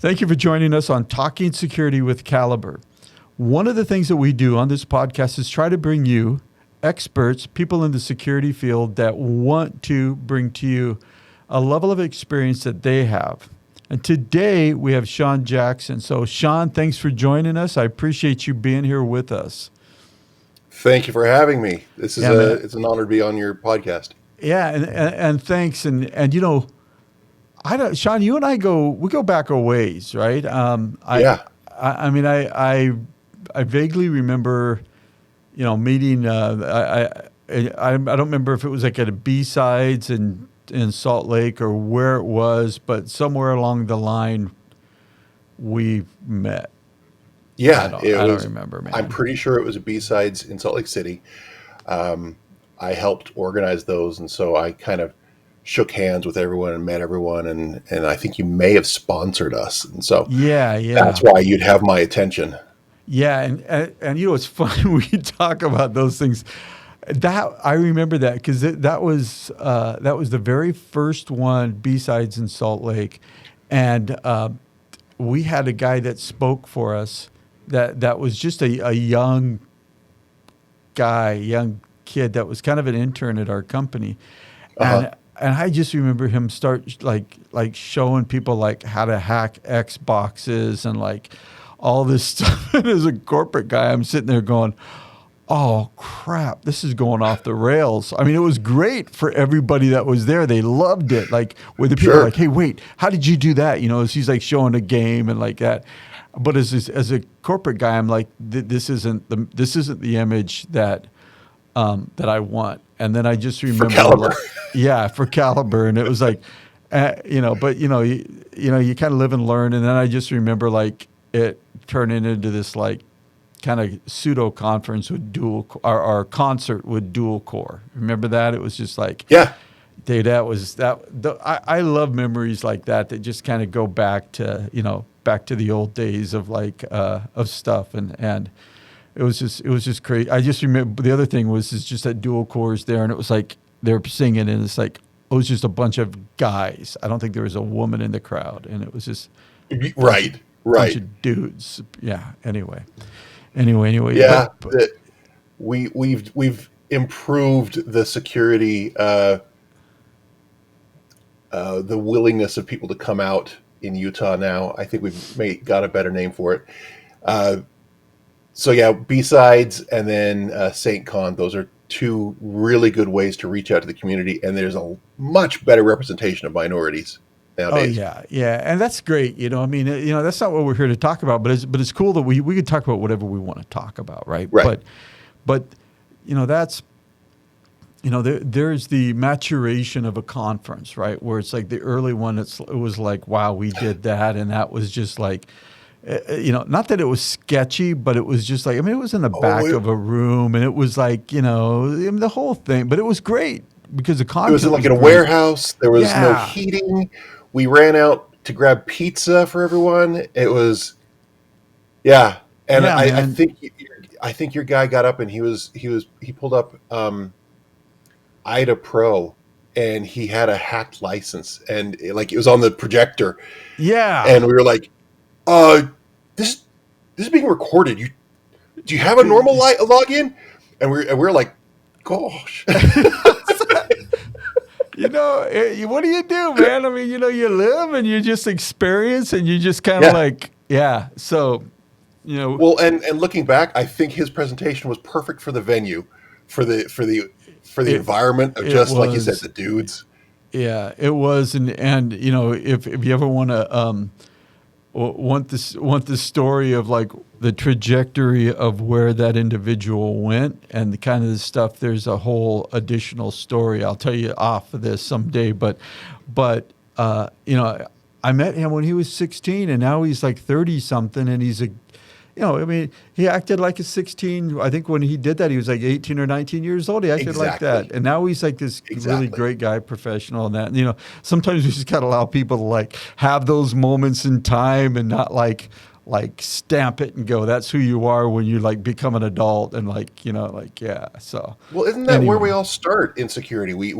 Thank you for joining us on Talking Security with Caliber. One of the things that we do on this podcast is try to bring you experts, people in the security field that want to bring to you a level of experience that they have. And today we have Sean Jackson. So Sean, thanks for joining us. I appreciate you being here with us. Thank you for having me. This is it's an honor to be on your podcast. Yeah, and thanks. And you know, Sean, you and I go back a ways, right? I mean, I vaguely remember, you know, meeting. I don't remember if it was like at a B-Sides in Salt Lake or where it was, but somewhere along the line, we met. Yeah, I don't remember, man. I'm pretty sure it was a B-Sides in Salt Lake City. I helped organize those, and so I kind of shook hands with everyone and met everyone, and I think you may have sponsored us, and so yeah, that's why you'd have my attention. Yeah, and you know, it's funny we talk about those things. That I remember that because that was the very first one, B-Sides in Salt Lake, and we had a guy that spoke for us that was just a young kid that was kind of an intern at our company, and I just remember him start like showing people like how to hack Xboxes and like all this stuff. And as a corporate guy, I'm sitting there going, oh crap, this is going off the rails. I mean, it was great for everybody that was there. They loved it. Like where the people were like, hey, wait, how did you do that? You know, as he's like showing a game and like that. But as a corporate guy, I'm like, this isn't the image that I want. And then I just remember, for Caliber. For Caliber, and it was like, you know, but you kind of live and learn. And then I just remember like it turning into this like kind of pseudo conference with our concert with dual core. Remember that? It was just like, dude, I love memories like that just kind of go back to the old days of like of stuff and it was just crazy. I just remember the other thing was just that dual cores there, and it was like they were singing, and it's like it was just a bunch of guys. I don't think there was a woman in the crowd, and it was just right. bunch of dudes. Yeah. Anyway. Yeah, we've improved the security, the willingness of people to come out in Utah now. I think we've got a better name for it. So yeah, B-Sides and then St. Con. Those are two really good ways to reach out to the community, and there's a much better representation of minorities nowadays. Oh yeah, and that's great. You know, I mean, you know, that's not what we're here to talk about, but it's cool that we could talk about whatever we want to talk about, right? Right. But you know, that's, you know, there's the maturation of a conference, right? Where it's like the early one, it was like, wow, we did that, and that was just like, you know, not that it was sketchy, but it was just like, I mean, it was in the back of a room, and it was like, you know, I mean, the whole thing, but it was great because the content was like in a warehouse. There was no heating. We ran out to grab pizza for everyone. It was, and I think your guy got up and he pulled up IDA Pro, and he had a hacked license, and it was on the projector. Yeah, and we were like, this is being recorded. Do you have a normal login? And we're like, gosh. You know, what do you do, man? I mean, you know, you live and you just experience, and you just kind of like, So, you know, well, and looking back, I think his presentation was perfect for the venue, for the environment of just like you said, the dudes. Yeah, it was, and you know, if you ever want to want the story of like the trajectory of where that individual went and the kind of the stuff, there's a whole additional story. I'll tell you off of this someday, but you know, I met him when he was 16, and now he's like 30 something, and he's you know, I mean, he acted like a 16. I think when he did that, he was like 18 or 19 years old. He acted like that. And now he's like this really great guy, professional and that. And, you know, sometimes we just got to allow people to like have those moments in time and not like stamp it and go, that's who you are when you like become an adult and like, you know, like, So, well, isn't that where we all start in security? We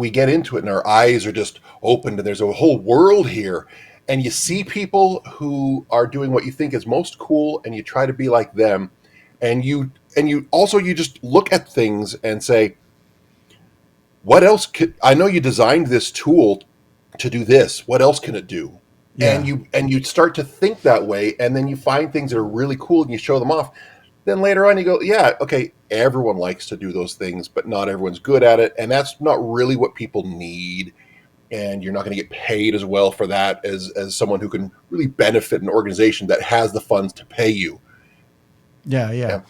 get into it and our eyes are just opened and there's a whole world here. and you see people who are doing what you think is most cool, and you try to be like them, and you also you just look at things and say, what else could I know you designed this tool to do this? What else can it do? Yeah. And you start to think that way, and then you find things that are really cool and you show them off. Then later on you go, yeah, okay, everyone likes to do those things, but not everyone's good at it, and that's not really what people need. And you're not going to get paid as well for that as someone who can really benefit an organization that has the funds to pay you. Yeah. Yeah.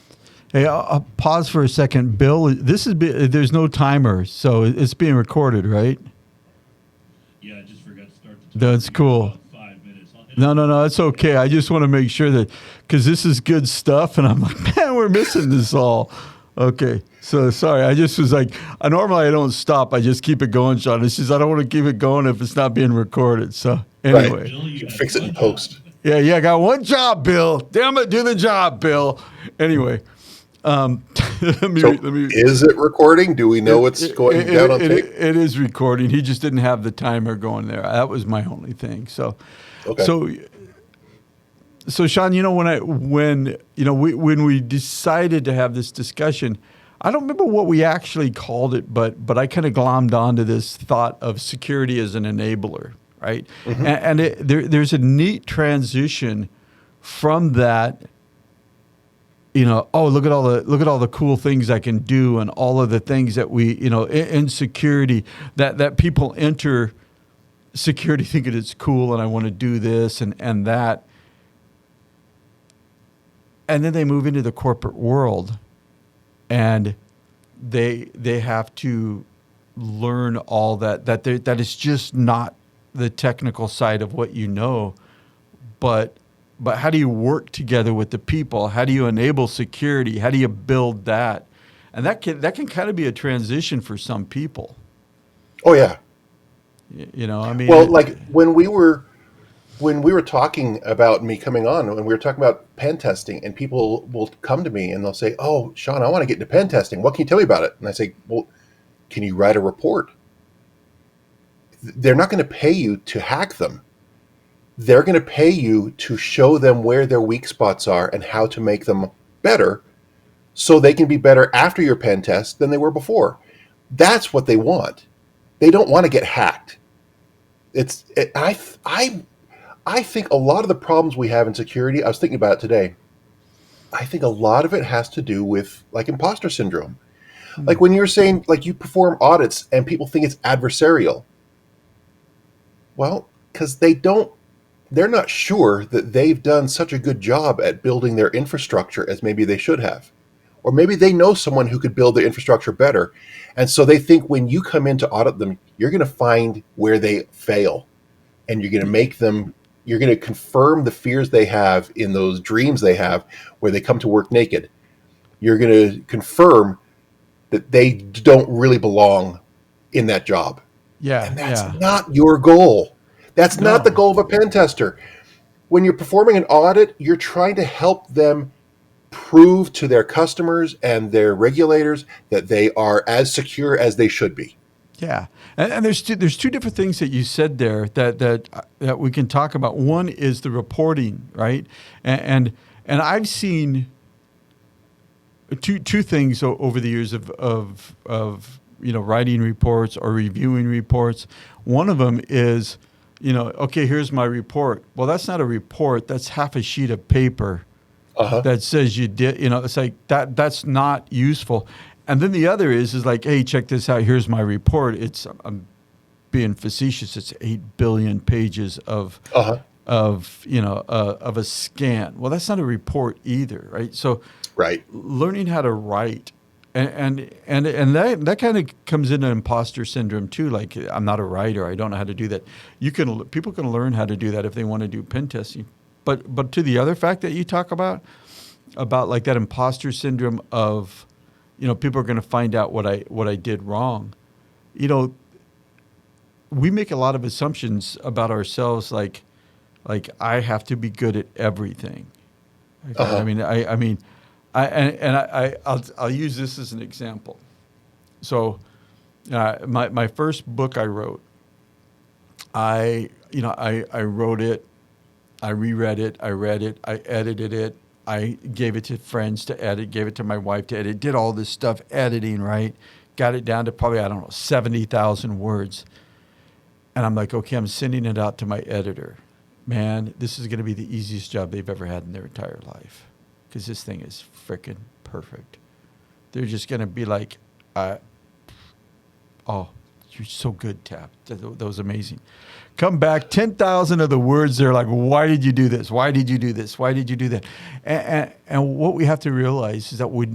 Hey, I'll pause for a second, Bill. There's no timer, so it's being recorded, right? Yeah, I just forgot to start the timer. That's cool. About 5 minutes. No, it's okay. I just want to make sure that, because this is good stuff, and I'm like, man, we're missing this all. Okay, so sorry. I just was like, normally I don't stop. I just keep it going, Sean. It's just I don't want to keep it going if it's not being recorded. So anyway. Right. You can fix it in post. Yeah, I got one job, Bill. Damn it, do the job, Bill. Anyway. Let me, is it recording? Do we know it's going down on tape? It is recording. He just didn't have the timer going there. That was my only thing. So, okay. So Sean, when we decided to have this discussion, I don't remember what we actually called it, but I kind of glommed onto this thought of security as an enabler, right? Mm-hmm. And there's a neat transition from that. Look at all the cool things I can do, and all of the things that we, in security, that people enter security thinking it's cool, and I want to do this and that, and then they move into the corporate world, and they have to learn all that is just not the technical side of what you know, but how do you work together with the people? How do you enable security? How do you build that? And that can kind of be a transition for some people. Oh yeah. Well, like when we were talking about me coming on, when we were talking about pen testing, and people will come to me and they'll say, "Oh, Sean, I want to get into pen testing. What can you tell me about it?" And I say, "Well, can you write a report?" They're not going to pay you to hack them. They're going to pay you to show them where their weak spots are and how to make them better, so they can be better after your pen test than they were before. That's what they want. They don't want to get hacked. I think a lot of the problems we have in security, I was thinking about it today, I think a lot of it has to do with like imposter syndrome. Mm-hmm. Like when you're saying like you perform audits and people think it's adversarial. Well, because they're not sure that they've done such a good job at building their infrastructure as maybe they should have. Or maybe they know someone who could build their infrastructure better. And so they think when you come in to audit them, you're going to find where they fail. And you're going to you're going to confirm the fears they have in those dreams they have where they come to work naked. You're going to confirm that they don't really belong in that job. Yeah. And that's not your goal. That's not the goal of a pen tester. When you're performing an audit, you're trying to help them prove to their customers and their regulators that they are as secure as they should be. Yeah, and there's two different things that you said there that we can talk about. One is the reporting, right? And I've seen two things over the years of writing reports or reviewing reports. One of them is, okay, here's my report. Well, that's not a report. That's half a sheet of paper that says you did. It's like that. That's not useful. And then the other is like, hey, check this out. Here's my report. I'm being facetious. It's 8 billion pages of a scan. Well, that's not a report either, right? So, learning how to write. And that kind of comes into imposter syndrome too. Like, I'm not a writer. I don't know how to do that. People can learn how to do that if they want to do pen testing. But to the other fact that you talk about like that imposter syndrome of, people are going to find out what I did wrong. We make a lot of assumptions about ourselves. Like I have to be good at everything. Okay? I'll use this as an example. So, my first book I wrote, I wrote it, I reread it, I read it, I edited it, I gave it to friends to edit, gave it to my wife to edit, did all this stuff editing, right? Got it down to probably, I don't know, 70,000 words. And I'm like, okay, I'm sending it out to my editor. Man, this is going to be the easiest job they've ever had in their entire life because this thing is freaking perfect. They're just going to be like, oh, you're so good, Tap. That was amazing. Come back, 10,000 of the words, they're like, why did you do this? Why did you do this? Why did you do that? And what we have to realize is that we're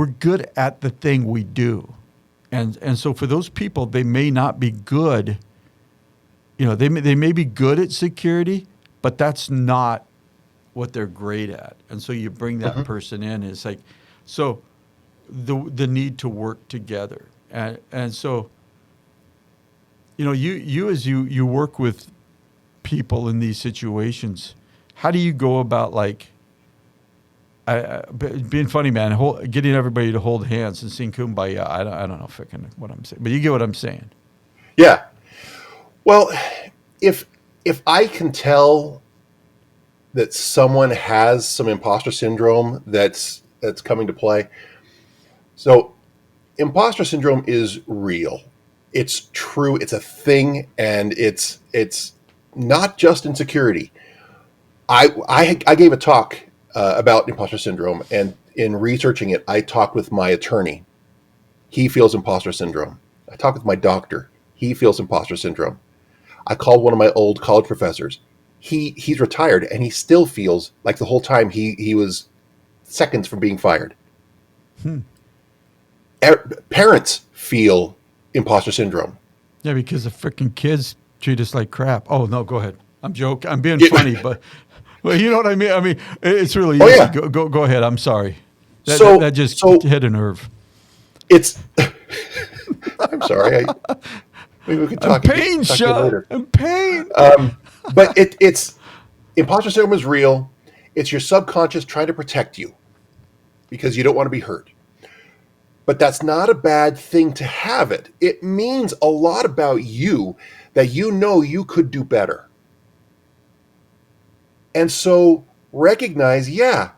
good at the thing we do. And so for those people, they may not be good. They may be good at security, but that's not what they're great at. And so you bring that person in. It's like, so the need to work together. And so, you as you work with people in these situations, how do you go about being funny, man, getting everybody to hold hands and sing Kumbaya? I don't know what I'm saying, but you get what I'm saying. Yeah. Well, if I can tell that someone has some imposter syndrome that's coming to play. So imposter syndrome is real. It's true. It's a thing, and it's not just in security. I gave a talk about imposter syndrome, and in researching it, I talked with my attorney. He feels imposter syndrome. I talked with my doctor. He feels imposter syndrome. I called one of my old college professors. He's retired, and he still feels like the whole time he was seconds from being fired. Parents feel imposter syndrome. Yeah, because the freaking kids treat us like crap. Oh, no, go ahead. I'm joking. I'm being funny, but well, you know what I mean? I mean, it's really easy. Yeah. Go ahead. I'm sorry. That just hit a nerve. It's I'm sorry. Maybe we could talk pain, Sean. later. I'm pain. But it's imposter syndrome is real. It's your subconscious trying to protect you because you don't want to be hurt. But that's not a bad thing to have it. It means a lot about you that you could do better. And so recognize, yeah,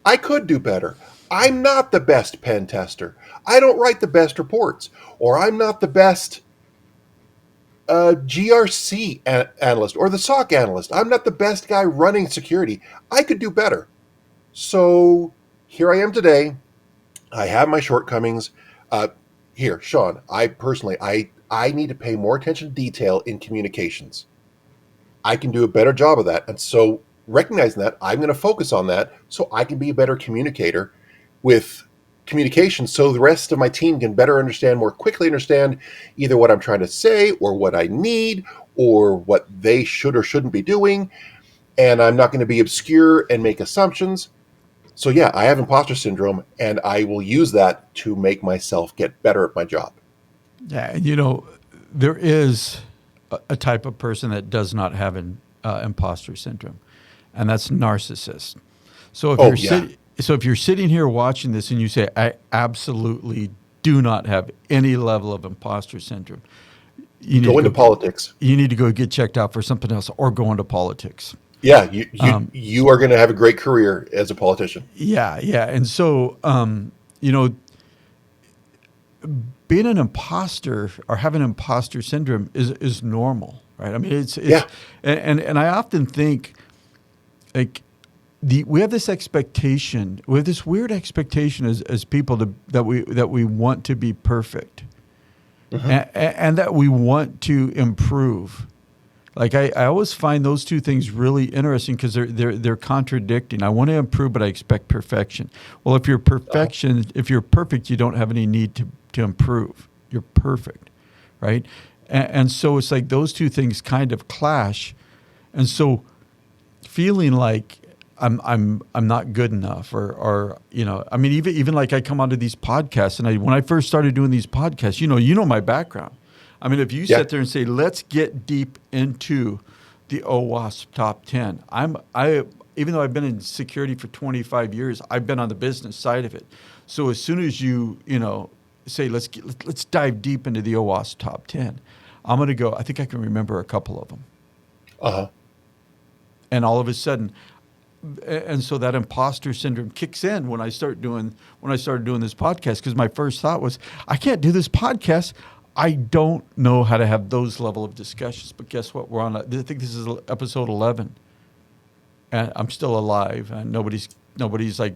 I could do better. I'm not the best pen tester. I don't write the best reports. Or I'm not the best GRC analyst or the SOC analyst. I'm not the best guy running security. I could do better. So here I am today. I have my shortcomings. Here, Sean, I need to pay more attention to detail in communications. I can do a better job of that. And so recognizing that, I'm going to focus on that so I can be a better communicator with communication so the rest of my team can more quickly understand either what I'm trying to say or what I need or what they should or shouldn't be doing. And I'm not going to be obscure and make assumptions. So yeah, I have imposter syndrome, and I will use that to make myself get better at my job. Yeah, there is a type of person that does not have an imposter syndrome, and that's narcissist. So if you're sitting here watching this and you say, I absolutely do not have any level of imposter syndrome, you need go into politics. You need to go get checked out for something else or go into politics. Yeah, you are going to have a great career as a politician. Yeah. And so, being an imposter or having imposter syndrome is normal, right? I mean, it's and I often think, like, we have this expectation, we have this weird expectation as people that we want to be perfect, and that we want to improve. Like I always find those two things really interesting because they're contradicting. I want to improve, but I expect perfection. Well, if you're perfect, you don't have any need to improve. You're perfect, right? And so it's like those two things kind of clash, and so feeling like I'm not good enough, or I mean, even like I come onto these podcasts, and when I first started doing these podcasts, you know my background. I mean, if you sit there and say, let's get deep into the OWASP top 10, even though I've been in security for 25 years, I've been on the business side of it. So as soon as you say, let's dive deep into the OWASP top 10, I'm going to go. I think I can remember a couple of them. Uh-huh. And all of a sudden, and so that imposter syndrome kicks in when I started doing this podcast, because my first thought was, I can't do this podcast. I don't know how to have those level of discussions. But guess what? We're on. I think this is episode 11, and I'm still alive. And nobody's like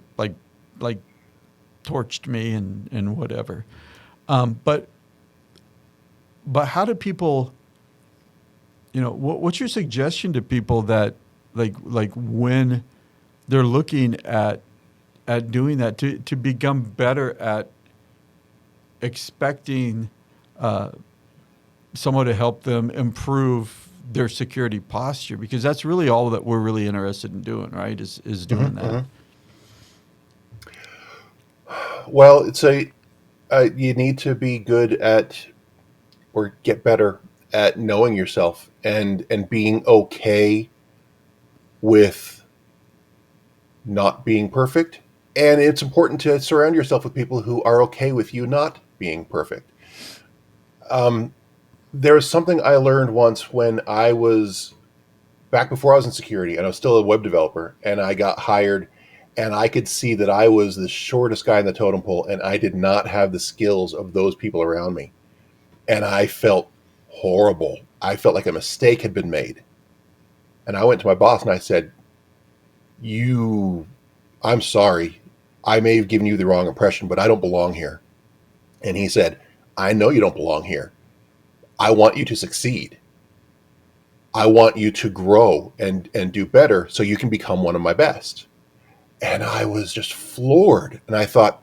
torched me and whatever. But how do people? What's your suggestion to people that like when they're looking at doing that to become better at expecting someone to help them improve their security posture, because that's really all that we're really interested in doing, right? Is doing that. Well, you need to be good at, or get better at, knowing yourself and being okay with not being perfect. And it's important to surround yourself with people who are okay with you not being perfect. There was something I learned once when I was back before I was in security, and I was still a web developer, and I got hired, and I could see that I was the shortest guy in the totem pole, and I did not have the skills of those people around me. And I felt horrible. I felt like a mistake had been made. And I went to my boss and I said, I'm sorry. I may have given you the wrong impression, but I don't belong here. And he said, I know you don't belong here. I want you to succeed. I want you to grow and do better so you can become one of my best. And I was just floored. And I thought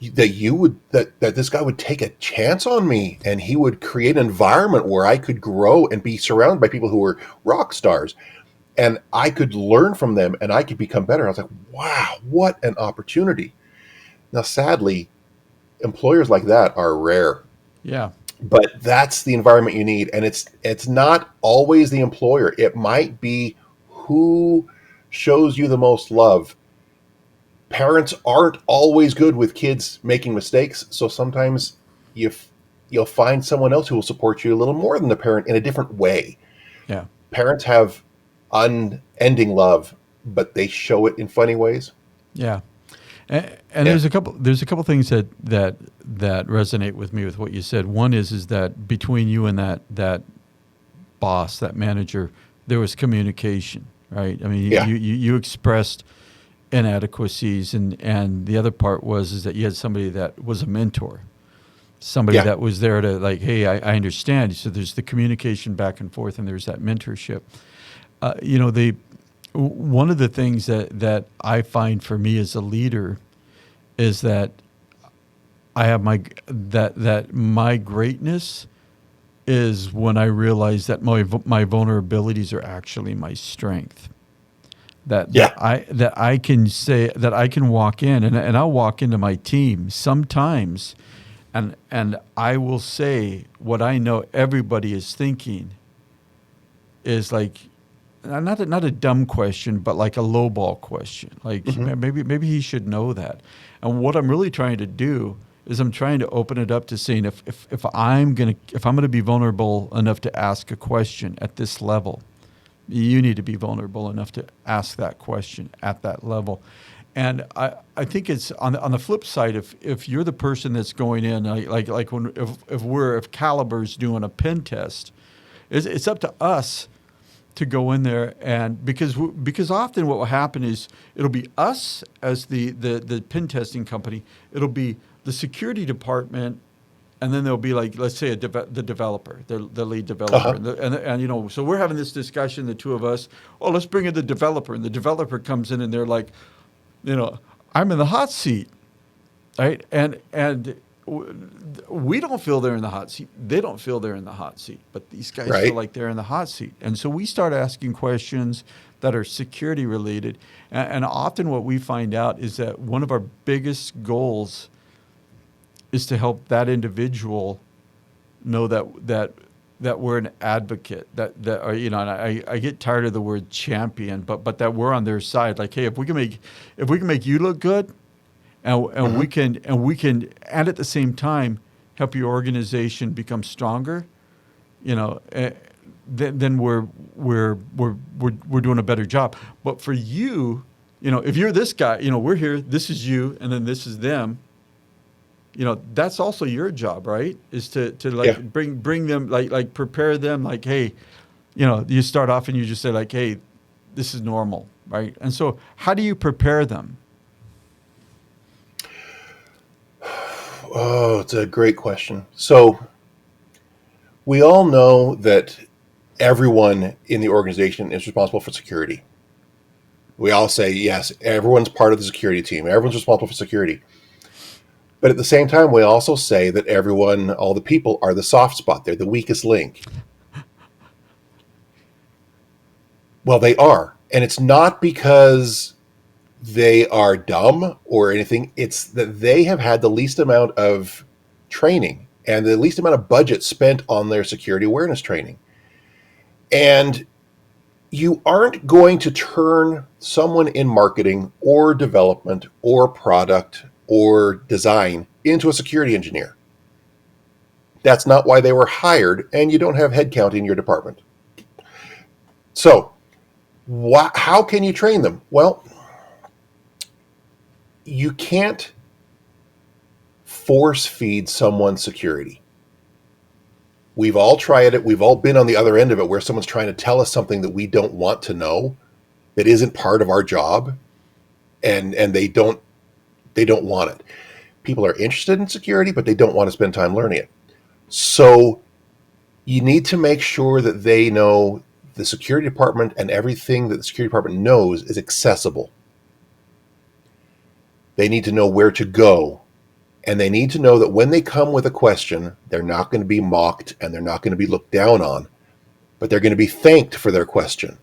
that this guy would take a chance on me, and he would create an environment where I could grow and be surrounded by people who were rock stars, and I could learn from them and I could become better. I was like, wow, what an opportunity. Now, sadly, employers like that are rare. Yeah. But that's the environment you need. And it's not always the employer. It might be who shows you the most love. Parents aren't always good with kids making mistakes. So sometimes you'll find someone else who will support you a little more than the parent in a different way. Yeah. Parents have unending love, but they show it in funny ways. Yeah. And there's a couple things that resonate with me with what you said. One is that between you and that boss, that manager, there was communication, right? I mean, you expressed inadequacies, and the other part is that you had somebody that was a mentor, somebody that was there to like, hey, I understand. So there's the communication back and forth, and there's that mentorship. One of the things that I find for me as a leader is that I have my greatness is when I realize that my vulnerabilities are actually my strength. That I can say that I can walk in and I'll walk into my team sometimes and I will say what I know everybody is thinking is like, not a dumb question, but like a lowball question. Like maybe he should know that. And what I'm really trying to do is I'm trying to open it up to saying if I'm gonna be vulnerable enough to ask a question at this level, you need to be vulnerable enough to ask that question at that level. And I think it's on the flip side, if you're the person that's going in, like if Caliber's doing a pen test, it's up to us to go in there, and because often what will happen is it'll be us as the pen testing company, it'll be the security department, and then there'll be like, let's say the developer, the lead developer, and so we're having this discussion, the two of us. Oh, let's bring in the developer, and the developer comes in, and they're like, I'm in the hot seat, right? And we don't feel they're in the hot seat. They don't feel they're in the hot seat, but these guys feel like they're in the hot seat. And so we start asking questions that are security related. And often what we find out is that one of our biggest goals is to help that individual know that we're an advocate, that and I get tired of the word champion, but that we're on their side. Like, hey, if we can make you look good, and we can at the same time help your organization become stronger, then we're doing a better job. But for you, if you're this guy, we're here, this is you, and then this is them. That's also your job, right? Is to bring them, like prepare them, like, hey, you start off and you just say like, hey, this is normal, right? And so how do you prepare them? Oh, it's a great question. So we all know that everyone in the organization is responsible for security. We all say, yes, everyone's part of the security team. Everyone's responsible for security. But at the same time, we also say that all the people are the soft spot. They're the weakest link. Well, they are. And it's not because they are dumb or anything. It's that they have had the least amount of training and the least amount of budget spent on their security awareness training. And you aren't going to turn someone in marketing or development or product or design into a security engineer. That's not why they were hired, and you don't have headcount in your department. So, how can you train them? Well, you can't force feed someone security. We've all tried it. We've all been on the other end of it where someone's trying to tell us something that we don't want to know, that isn't part of our job, and they don't want it. People are interested in security, but they don't want to spend time learning it. So you need to make sure that they know the security department and everything that the security department knows is accessible. They need to know where to go. And they need to know that when they come with a question, they're not going to be mocked and they're not going to be looked down on, but they're going to be thanked for their question.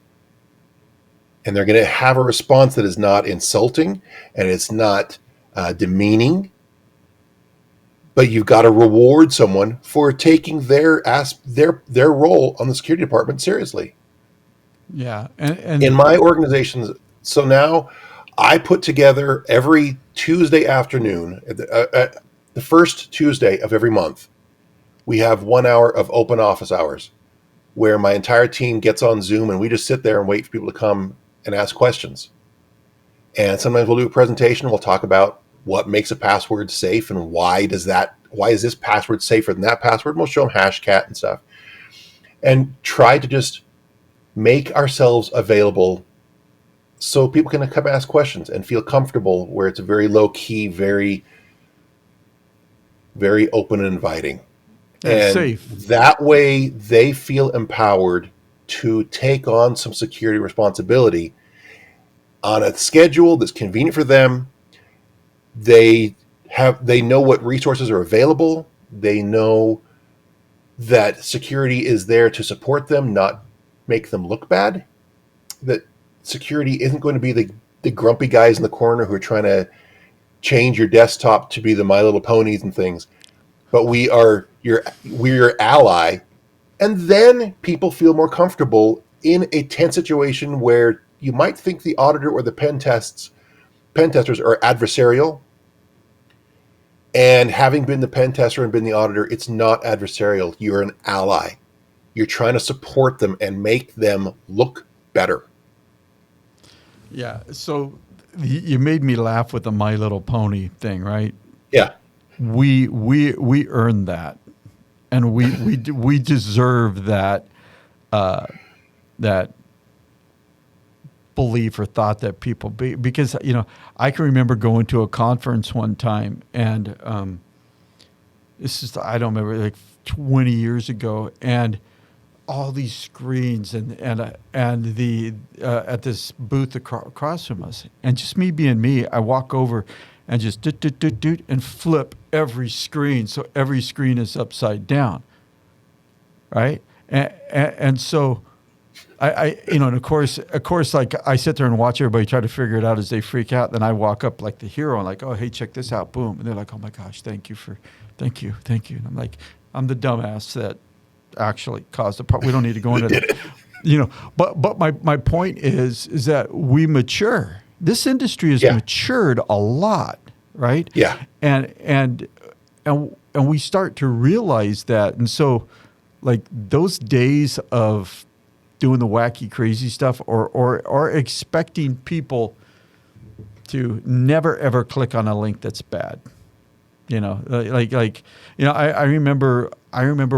And they're going to have a response that is not insulting and it's not demeaning, but you've got to reward someone for taking their role on the security department seriously. Yeah. And in my organizations, so now I put together every Tuesday afternoon, the first Tuesday of every month, we have 1 hour of open office hours where my entire team gets on Zoom and we just sit there and wait for people to come and ask questions. And sometimes we'll do a presentation. We'll talk about what makes a password safe and why is this password safer than that password. We'll show them Hashcat and stuff and try to just make ourselves available so people can come ask questions and feel comfortable where it's very low key, very, very open and inviting. And safe. That way they feel empowered to take on some security responsibility on a schedule that's convenient for them. They know what resources are available. They know that security is there to support them, not make them look bad. That security isn't going to be the grumpy guys in the corner who are trying to change your desktop to be the My Little Ponies and things. But we're your ally. And then people feel more comfortable in a tense situation where you might think the auditor or the pen testers are adversarial. And having been the pen tester and been the auditor, it's not adversarial. You're an ally. You're trying to support them and make them look better. Yeah. So you made me laugh with the My Little Pony thing, right? Yeah. We earned that, and we deserve that that belief or thought that people because I can remember going to a conference one time, and this is I don't remember, like 20 years ago, and all these screens and the at this booth across from us, and just me being me, I walk over and just doot and flip every screen so every screen is upside down, right? And so I and of course like I sit there and watch everybody try to figure it out as they freak out. Then I walk up like the hero and like, oh hey, check this out, boom, and they're like, oh my gosh, thank you. And I'm like, I'm the dumbass that actually caused the problem. We don't need to go into that. But my point is that we mature. This industry has matured a lot, right? Yeah. And we start to realize that. And so like those days of doing the wacky, crazy stuff, or expecting people to never ever click on a link that's bad. I remember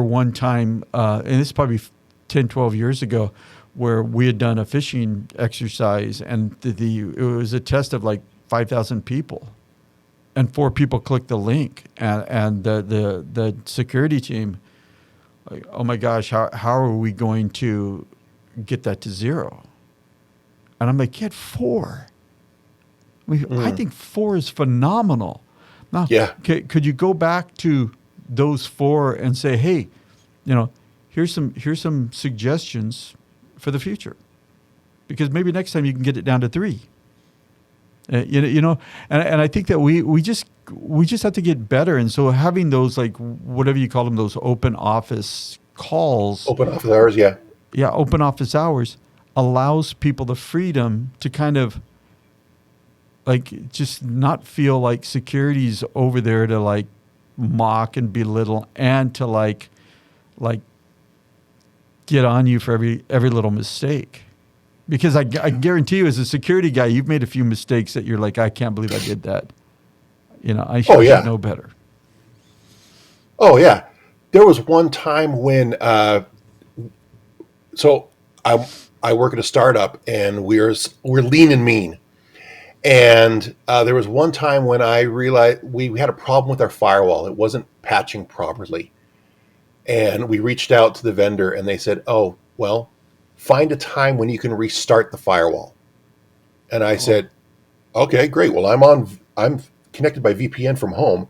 one time, and this is probably 10, 12 years ago, where we had done a phishing exercise, and it was a test of like 5,000 people, and 4 people clicked the link, and the security team, like, oh my gosh, how are we going to get that to 0? And I'm like, you had 4. I think 4 is phenomenal. Now, could you go back to those 4 and say, hey, here's some suggestions for the future, because maybe next time you can get it down to 3. And I think that we just have to get better. And so having those, like, whatever you call them, those open office calls, open office hours, open office hours, allows people the freedom to kind of, like, just not feel like security's over there to, like, mock and belittle and to like get on you for every little mistake. Because I guarantee you, as a security guy, you've made a few mistakes that you're like, I can't believe I did that. I should know better. Oh yeah, there was one time when so I work at a startup, and we're lean and mean. And there was one time when I realized we had a problem with our firewall. It wasn't patching properly. And we reached out to the vendor, and they said, oh, well, find a time when you can restart the firewall. And I said, okay, great. Well, I'm connected by VPN from home.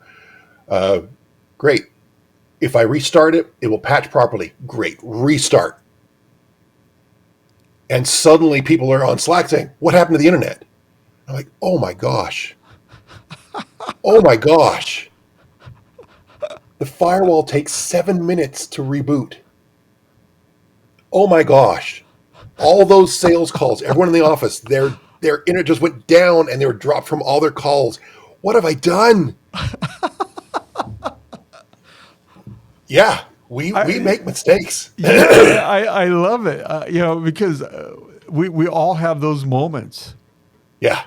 Great. If I restart it, it will patch properly. Great. Restart. And suddenly people are on Slack saying, what happened to the internet? I'm like, oh my gosh. Oh my gosh. The firewall takes 7 minutes to reboot. Oh my gosh. All those sales calls, everyone in the office, their internet just went down and they were dropped from all their calls. What have I done? Yeah, we make mistakes. Yeah, I love it. Because we all have those moments. Yeah.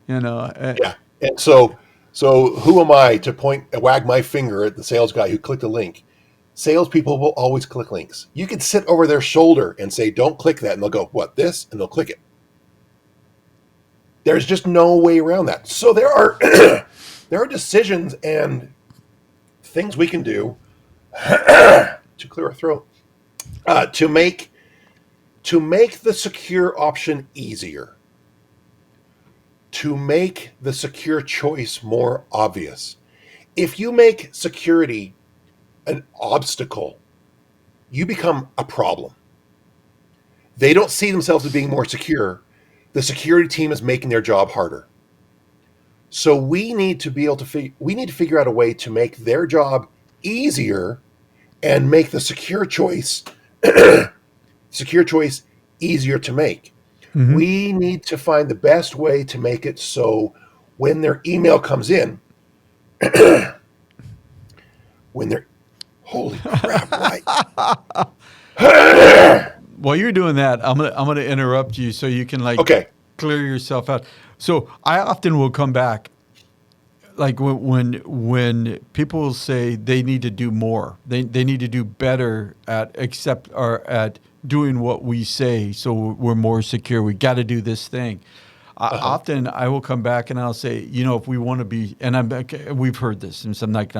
Yeah. And so who am I to wag my finger at the sales guy who clicked a link? Salespeople will always click links. You can sit over their shoulder and say, don't click that. And they'll go, what, this? And they'll click it. There's just no way around that. So there are there are decisions and things we can do to clear our throat to make the secure option easier, to make the secure choice more obvious. If you make security an obstacle, you become a problem. They don't see themselves as being more secure. The security team is making their job harder. So we need to be able to figure out a way to make their job easier and make the secure choice easier to make. Mm-hmm. We need to find the best way to make it so when their email comes in, holy crap, right? While you're doing that, I'm gonna interrupt you so you can clear yourself out. So I often will come back, like when people say they need to do more, they need to do better at doing what we say, so we're more secure. We got to do this thing. Often I will come back and I'll say, if we want to be, and we've heard this, and so I'm not,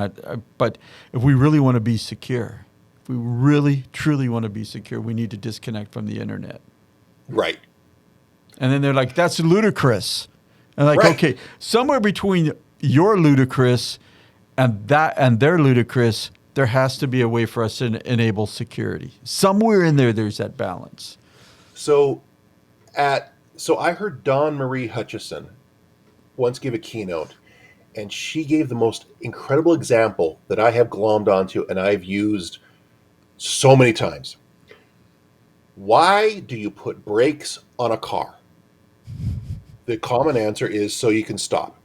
but if we really want to be secure, if we really truly want to be secure, we need to disconnect from the internet. Right. And then they're like, that's ludicrous. And okay, somewhere between your ludicrous and their ludicrous, there has to be a way for us to enable security. Somewhere in there's that balance. So I heard Dawn Marie Hutchison once give a keynote, and she gave the most incredible example that I have glommed onto and I've used so many times. Why do you put brakes on a car? The common answer is so you can stop.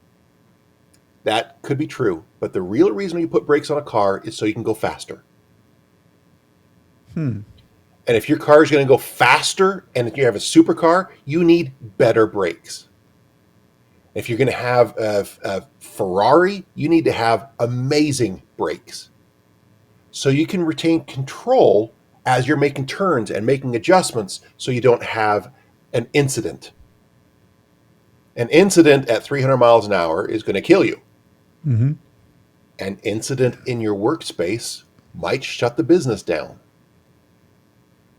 That could be true, but the real reason you put brakes on a car is so you can go faster. And if your car is going to go faster and if you have a supercar, you need better brakes. If you're going to have a Ferrari, you need to have amazing brakes. So you can retain control as you're making turns and making adjustments so you don't have an incident. An incident at 300 miles an hour is going to kill you. Mm-hmm. An incident in your workspace might shut the business down.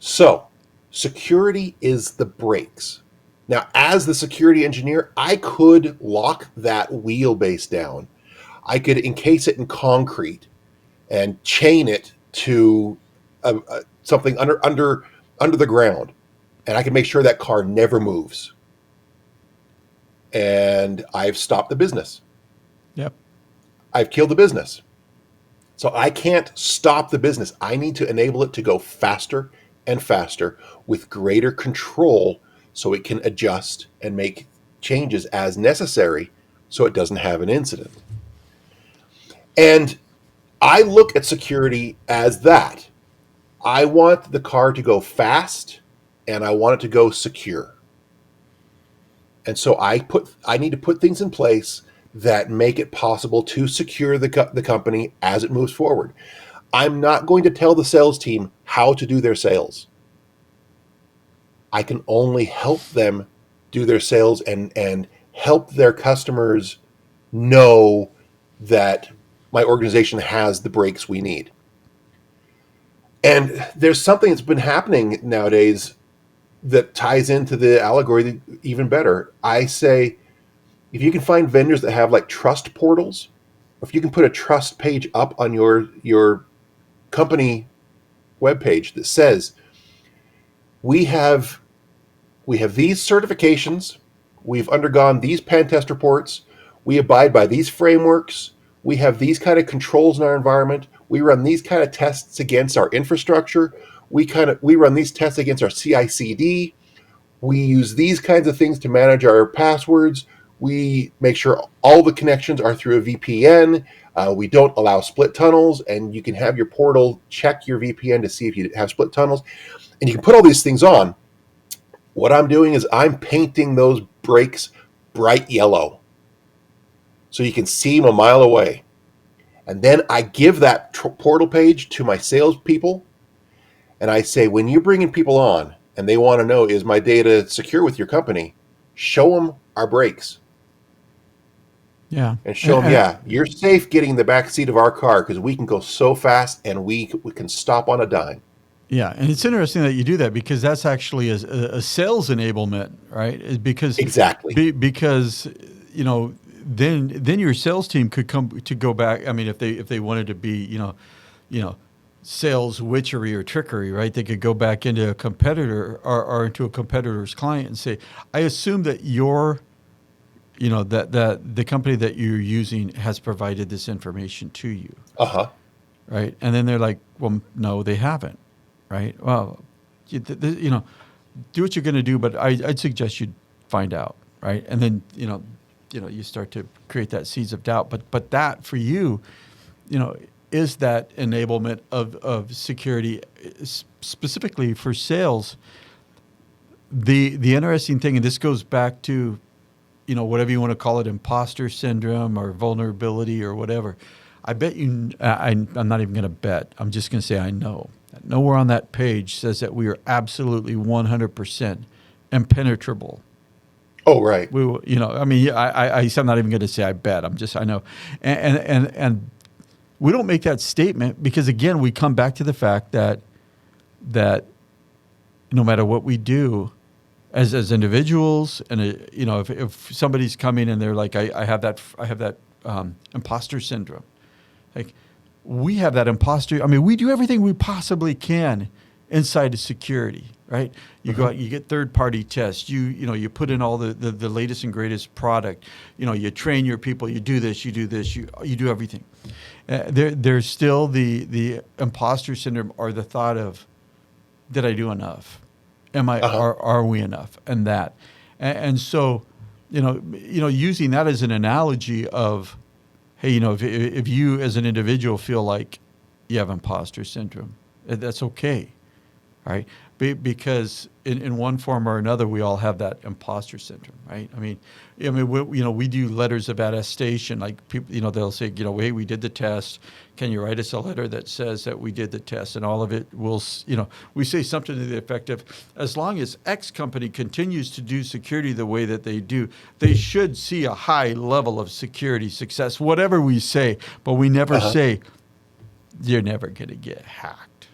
So, security is the brakes. Now, as the security engineer, I could lock that wheelbase down. I could encase it in concrete and chain it to something under the ground, and I can make sure that car never moves. And I've stopped the business. Yep. I've killed the business. So I can't stop the business. I need to enable it to go faster and faster with greater control so it can adjust and make changes as necessary so it doesn't have an incident. And I look at security as that. I want the car to go fast and I want it to go secure. And so I need to put things in place that make it possible to secure the company as it moves forward. I'm not going to tell the sales team how to do their sales. I can only help them do their sales and help their customers know that my organization has the brakes we need. And there's something that's been happening nowadays that ties into the allegory even better. I say, if you can find vendors that have like trust portals, if you can put a trust page up on your company webpage that says, we have these certifications, we've undergone these pen test reports, we abide by these frameworks, we have these kind of controls in our environment, we run these kind of tests against our infrastructure, we run these tests against our CI/CD, we use these kinds of things to manage our passwords, we make sure all the connections are through a VPN, we don't allow split tunnels, and you can have your portal check your VPN to see if you have split tunnels, and you can put all these things on. What I'm doing is I'm painting those brakes bright yellow so you can see them a mile away. And then I give that portal page to my salespeople, and I say, when you're bringing people on and they want to know, is my data secure with your company, show them our brakes. Yeah. And show them, yeah, you're safe getting in the back seat of our car because we can go so fast and we can stop on a dime. Yeah, and it's interesting that you do that because that's actually a sales enablement, right? Because exactly because then your sales team could come to go back. I mean, if they wanted to be sales witchery or trickery, right? They could go back into a competitor or into a competitor's client and say, I assume that that the company that you're using has provided this information to you. Right? And then they're like, well, no, they haven't. Right? Well, do what you're going to do, but I'd suggest you find out. Right? And then, you start to create that seeds of doubt. But that for you, is that enablement of security specifically for sales. The interesting thing, and this goes back to, whatever you want to call it, imposter syndrome or vulnerability or whatever. I bet you, I'm not even going to bet. I'm just going to say I know. Nowhere on that page says that we are absolutely 100% impenetrable. Oh, right. We, I'm not even going to say I bet. I know, and we don't make that statement because again, we come back to the fact that no matter what we do, as individuals, and if somebody's coming and they're like, I have that imposter syndrome, like. We have that imposter. I mean, we do everything we possibly can inside of security, right? You go out, you get third-party tests. You put in all the latest and greatest product. You train your people. You do this. You do this. You do everything. There's still the imposter syndrome or the thought of, did I do enough? Am I? Are we enough? And that, and so, using that as an analogy of. Hey, if you as an individual feel like you have imposter syndrome, that's okay. right? Because in one form or another, we all have that imposter syndrome, right? We do letters of attestation. Like people, they'll say, hey, we did the test. Can you write us a letter that says that we did the test? And all of it will, we say something to the effect of, as long as X company continues to do security the way that they do, they should see a high level of security success, whatever we say. But we never say, you're never going to get hacked.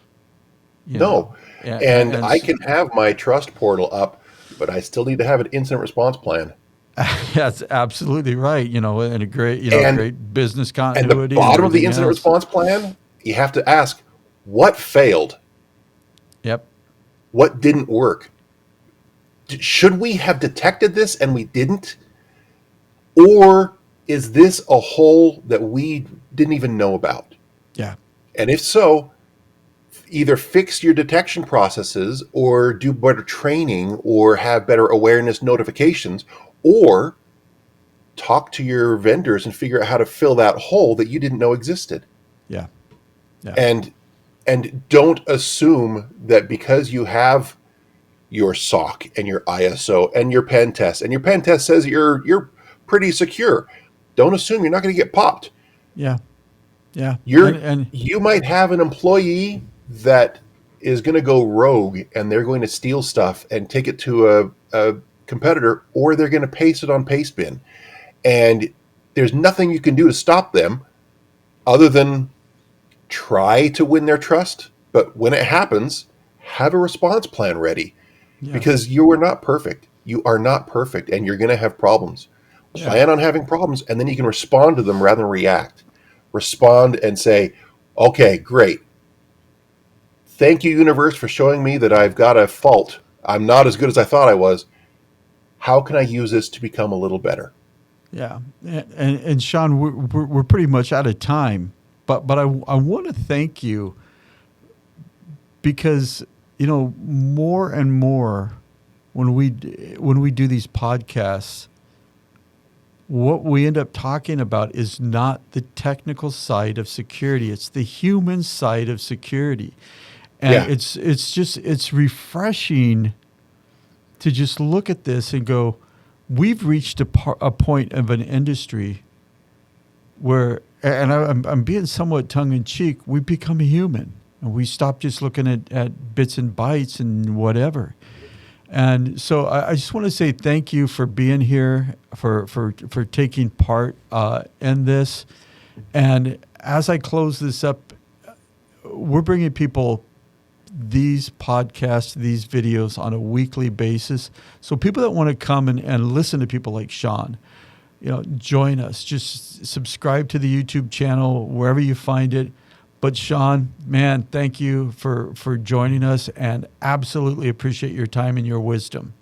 No. And I can have my trust portal up, but I still need to have an incident response plan. That's absolutely right. And a great, great business continuity. And the bottom of the incident response plan, you have to ask, what failed? Yep. What didn't work? Should we have detected this and we didn't? Or is this a hole that we didn't even know about? Yeah. And if so, either fix your detection processes or do better training or have better awareness notifications, or talk to your vendors and figure out how to fill that hole that you didn't know existed. Yeah. And don't assume that because you have your SOC and your ISO and your pen test, and your pen test says you're pretty secure, don't assume you're not going to get popped. Yeah. You might have an employee that is going to go rogue and they're going to steal stuff and take it to a competitor, or they're going to paste it on Pastebin. And there's nothing you can do to stop them other than try to win their trust. But when it happens, have a response plan ready, because you are not perfect. You are not perfect, and you're going to have problems. Plan on having problems, and then you can respond to them rather than react. Respond and say, okay, great. Thank you, universe, for showing me that I've got a fault. I'm not as good as I thought I was. How can I use this to become a little better? Yeah. And Sean, we're pretty much out of time, but I want to thank you because, more and more when we do these podcasts, what we end up talking about is not the technical side of security. It's the human side of security. And it's refreshing to just look at this and go, we've reached a point of an industry where, and I'm being somewhat tongue-in-cheek, we become human. And we stop just looking at bits and bytes and whatever. And so I just want to say thank you for being here, for taking part in this. And as I close this up, we're bringing people these podcasts, these videos on a weekly basis. So people that want to come and listen to people like Sean, join us. Just subscribe to the YouTube channel, wherever you find it. But Sean, man, thank you for joining us, and absolutely appreciate your time and your wisdom.